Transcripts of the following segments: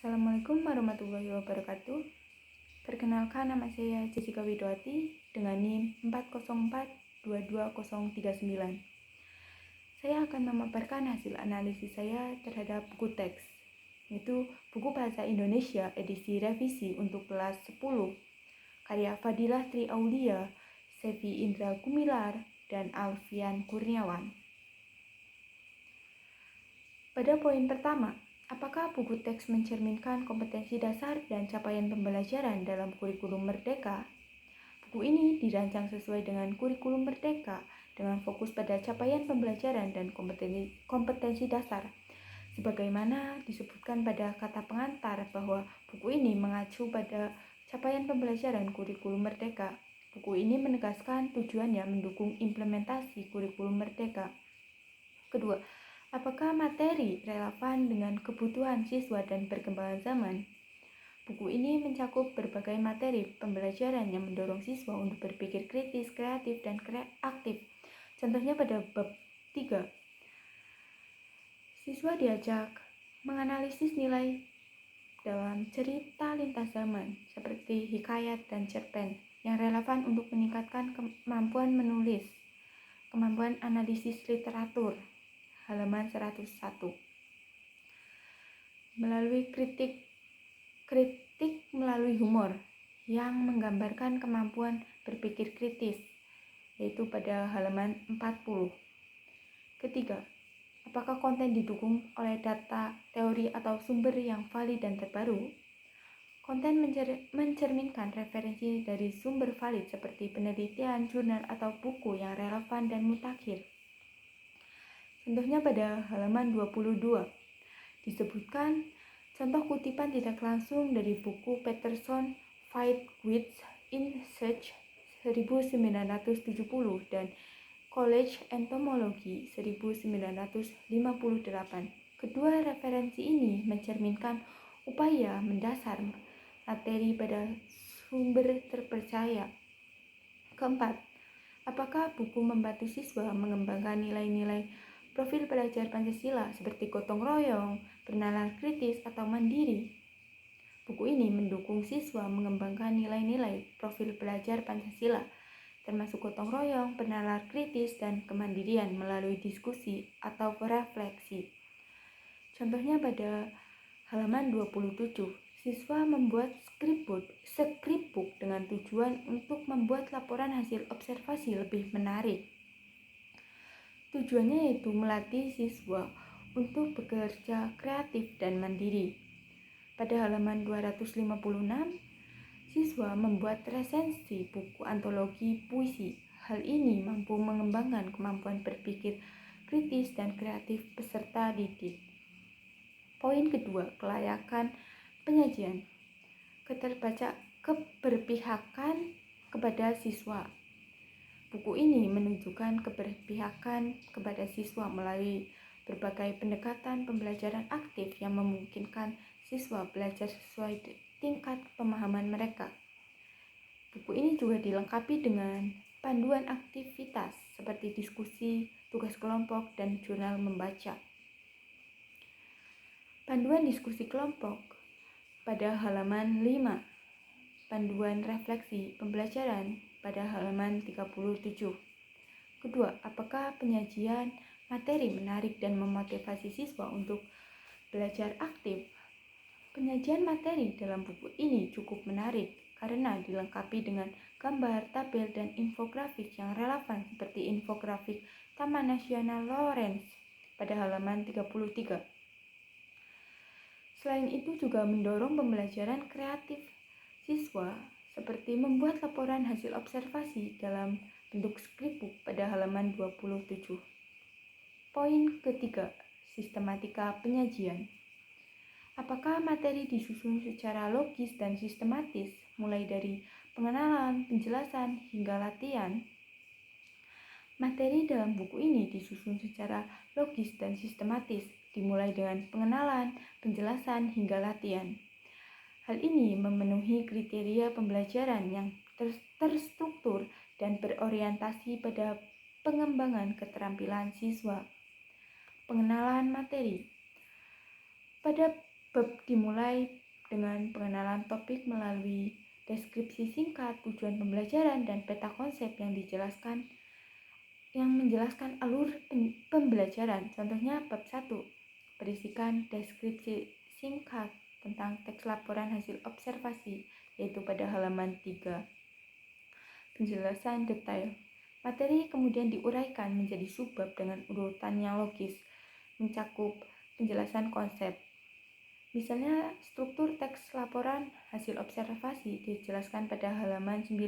Assalamualaikum warahmatullahi wabarakatuh. Perkenalkan, nama saya Jessica Widowati dengan NIM 404-22039. Saya akan memaparkan hasil analisis saya terhadap buku teks, yaitu buku Bahasa Indonesia edisi revisi untuk kelas 10, karya Fadilah Tri Aulia, Sevi Indra Gumilar, dan Alfian Kurniawan. Pada poin pertama, apakah buku teks mencerminkan kompetensi dasar dan capaian pembelajaran dalam kurikulum Merdeka? Buku ini dirancang sesuai dengan kurikulum Merdeka dengan fokus pada capaian pembelajaran dan kompetensi dasar. Sebagaimana disebutkan pada kata pengantar bahwa buku ini mengacu pada capaian pembelajaran kurikulum Merdeka. Buku ini menegaskan tujuannya mendukung implementasi kurikulum Merdeka. Kedua, apakah materi relevan dengan kebutuhan siswa dan perkembangan zaman? Buku ini mencakup berbagai materi pembelajaran yang mendorong siswa untuk berpikir kritis, kreatif, dan aktif. Contohnya pada bab 3, siswa diajak menganalisis nilai dalam cerita lintas zaman seperti hikayat dan cerpen yang relevan untuk meningkatkan kemampuan menulis, kemampuan analisis literatur, halaman 101. Melalui kritik melalui humor yang menggambarkan kemampuan berpikir kritis, yaitu pada halaman 40. Ketiga, apakah konten didukung oleh data, teori, atau sumber yang valid dan terbaru? Konten mencerminkan referensi dari sumber valid seperti penelitian, jurnal, atau buku yang relevan dan mutakhir. Contohnya pada halaman 22, disebutkan contoh kutipan tidak langsung dari buku Peterson Fight with Insects 1970 dan College Entomology 1958. Kedua referensi ini mencerminkan upaya mendasar materi pada sumber terpercaya. Keempat, apakah buku membantu siswa mengembangkan nilai-nilai profil pelajar Pancasila seperti gotong royong, bernalar kritis, atau mandiri? Buku ini mendukung siswa mengembangkan nilai-nilai profil pelajar Pancasila, termasuk gotong royong, bernalar kritis, dan kemandirian melalui diskusi atau refleksi. Contohnya pada halaman 27, siswa membuat skripbook dengan tujuan untuk membuat laporan hasil observasi lebih menarik. Tujuannya yaitu melatih siswa untuk bekerja kreatif dan mandiri. Pada halaman 256, siswa membuat resensi buku antologi puisi. Hal ini mampu mengembangkan kemampuan berpikir kritis dan kreatif peserta didik. Poin kedua, kelayakan penyajian. Keberpihakan kepada siswa. Buku ini menunjukkan keberpihakan kepada siswa melalui berbagai pendekatan pembelajaran aktif yang memungkinkan siswa belajar sesuai tingkat pemahaman mereka. Buku ini juga dilengkapi dengan panduan aktivitas seperti diskusi, tugas kelompok, dan jurnal membaca. Panduan diskusi kelompok pada halaman 5, panduan refleksi pembelajaran pada halaman 37. Kedua, apakah penyajian materi menarik dan memotivasi siswa untuk belajar aktif? Penyajian materi dalam buku ini cukup menarik karena dilengkapi dengan gambar, tabel, dan infografik yang relevan seperti infografik Taman Nasional Lawrence pada halaman 33. Selain itu juga mendorong pembelajaran kreatif siswa seperti membuat laporan hasil observasi dalam bentuk skripbook pada halaman 27. Poin ketiga, sistematika penyajian. Apakah materi disusun secara logis dan sistematis, mulai dari pengenalan, penjelasan, hingga latihan? Materi dalam buku ini disusun secara logis dan sistematis, dimulai dengan pengenalan, penjelasan, hingga latihan. Hal ini memenuhi kriteria pembelajaran yang terstruktur dan berorientasi pada pengembangan keterampilan siswa. Pengenalan materi. Pada Bab dimulai dengan pengenalan topik melalui deskripsi singkat, tujuan pembelajaran, dan peta konsep yang menjelaskan alur pembelajaran. Contohnya bab 1 berisikan deskripsi singkat tentang teks laporan hasil observasi, yaitu pada halaman 3. Penjelasan detail. Materi kemudian diuraikan menjadi subbab dengan urutan yang logis, mencakup penjelasan konsep. Misalnya, struktur teks laporan hasil observasi dijelaskan pada halaman 9,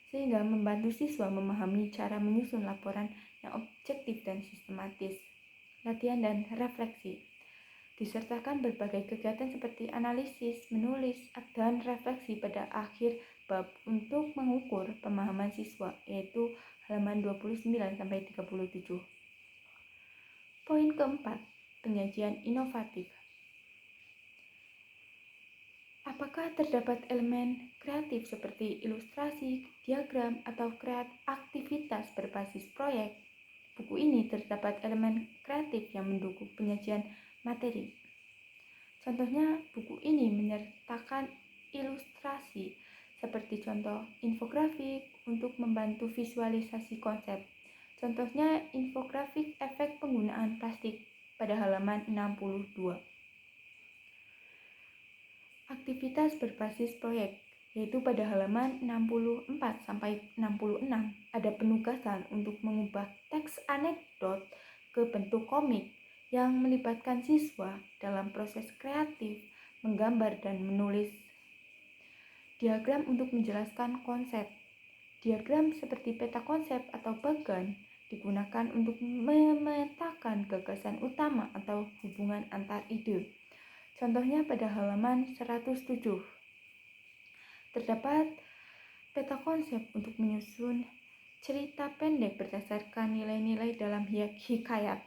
sehingga membantu siswa memahami cara menyusun laporan yang objektif dan sistematis. Latihan dan refleksi. Disertakan berbagai kegiatan seperti analisis, menulis, dan refleksi pada akhir bab untuk mengukur pemahaman siswa, yaitu halaman 29-37. Poin keempat, penyajian inovatif. Apakah terdapat elemen kreatif seperti ilustrasi, diagram, atau aktivitas berbasis proyek? Buku ini terdapat elemen kreatif yang mendukung penyajian materi. Contohnya, buku ini menyertakan ilustrasi seperti contoh infografik untuk membantu visualisasi konsep. Contohnya, infografik efek penggunaan plastik pada halaman 62. Aktivitas berbasis proyek, yaitu pada halaman 64-66 ada penugasan untuk mengubah teks anekdot ke bentuk komik yang melibatkan siswa dalam proses kreatif, menggambar dan menulis. Diagram untuk menjelaskan konsep. Diagram seperti peta konsep atau bagan digunakan untuk memetakan gagasan utama atau hubungan antar ide. Contohnya pada halaman 107. Terdapat peta konsep untuk menyusun cerita pendek berdasarkan nilai-nilai dalam hikayat.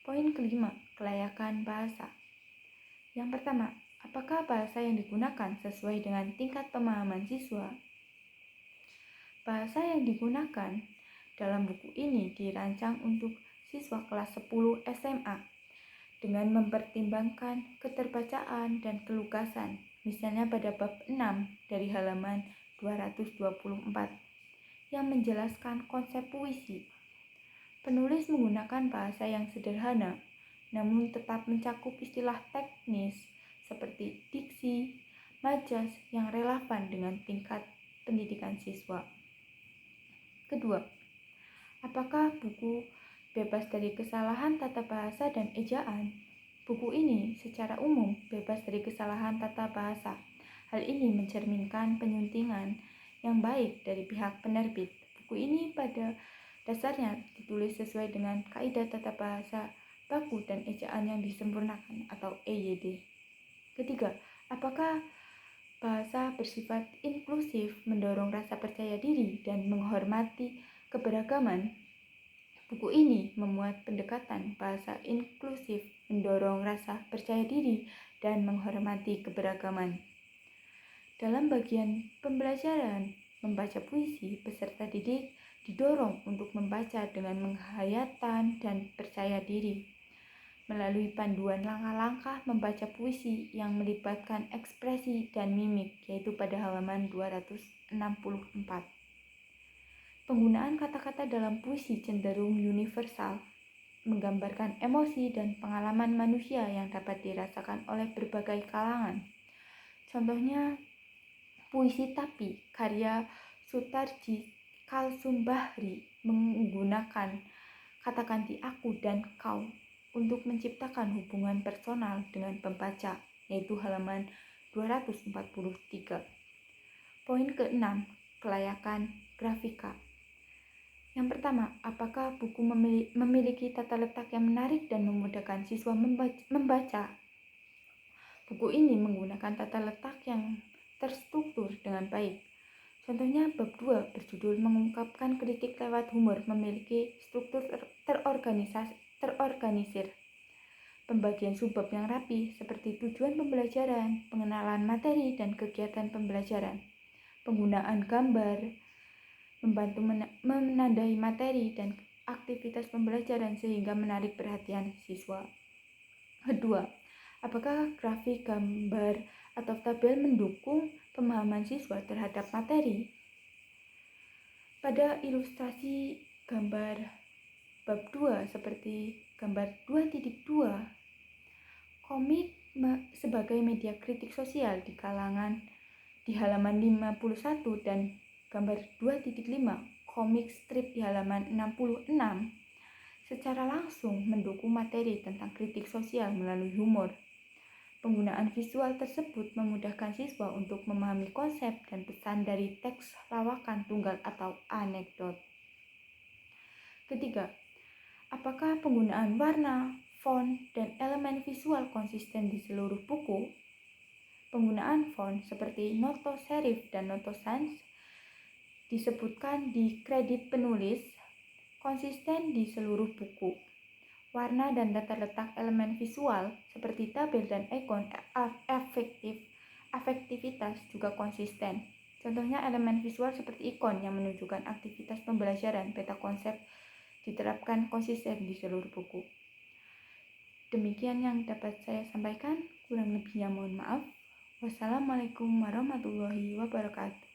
Poin kelima, kelayakan bahasa. Yang pertama, apakah bahasa yang digunakan sesuai dengan tingkat pemahaman siswa? Bahasa yang digunakan dalam buku ini dirancang untuk siswa kelas 10 SMA. Dengan mempertimbangkan keterbacaan dan kelugasan, misalnya pada bab 6 dari halaman 224 yang menjelaskan konsep puisi. Penulis menggunakan bahasa yang sederhana, namun tetap mencakup istilah teknis seperti diksi, majas yang relevan dengan tingkat pendidikan siswa. Kedua, apakah buku bebas dari kesalahan tata bahasa dan ejaan? Buku ini secara umum bebas dari kesalahan tata bahasa. Hal ini mencerminkan penyuntingan yang baik dari pihak penerbit. Buku ini pada dasarnya ditulis sesuai dengan kaidah tata bahasa baku dan ejaan yang disempurnakan atau EYD. Ketiga, apakah bahasa bersifat inklusif, mendorong rasa percaya diri dan menghormati keberagaman? Buku ini memuat pendekatan bahasa inklusif, mendorong rasa percaya diri, dan menghormati keberagaman. Dalam bagian pembelajaran membaca puisi, peserta didik didorong untuk membaca dengan menghayatan dan percaya diri. Melalui panduan langkah-langkah membaca puisi yang melibatkan ekspresi dan mimik, yaitu pada halaman 264. Penggunaan kata-kata dalam puisi cenderung universal, menggambarkan emosi dan pengalaman manusia yang dapat dirasakan oleh berbagai kalangan. Contohnya, puisi Tapi karya Sutarji Kalsumbahri menggunakan kata ganti aku dan kau untuk menciptakan hubungan personal dengan pembaca, yaitu halaman 243. Poin ke-6, kelayakan grafika. Yang pertama, apakah buku memiliki tata letak yang menarik dan memudahkan siswa membaca? Buku ini menggunakan tata letak yang terstruktur dengan baik. Contohnya bab 2 berjudul Mengungkapkan Kritik Lewat Humor memiliki struktur terorganisir. Pembagian subbab yang rapi seperti tujuan pembelajaran, pengenalan materi, dan kegiatan pembelajaran. Penggunaan gambar membantu menandai materi dan aktivitas pembelajaran sehingga menarik perhatian siswa. Kedua, apakah grafik, gambar, atau tabel mendukung pemahaman siswa terhadap materi? Pada ilustrasi gambar bab 2 seperti gambar 2.2, komik sebagai media kritik sosial di halaman 51 dan gambar 2.5, komik strip di halaman 66, secara langsung mendukung materi tentang kritik sosial melalui humor. Penggunaan visual tersebut memudahkan siswa untuk memahami konsep dan pesan dari teks lawakan tunggal atau anekdot. Ketiga, apakah penggunaan warna, font, dan elemen visual konsisten di seluruh buku? Penggunaan font seperti noto serif dan noto sans disebutkan di kredit penulis konsisten di seluruh buku. Warna dan tata letak elemen visual seperti tabel dan ikon efektivitas juga konsisten. Contohnya elemen visual seperti ikon yang menunjukkan aktivitas pembelajaran peta konsep diterapkan konsisten di seluruh buku. Demikian yang dapat saya sampaikan, kurang lebihnya mohon maaf. Wassalamualaikum warahmatullahi wabarakatuh.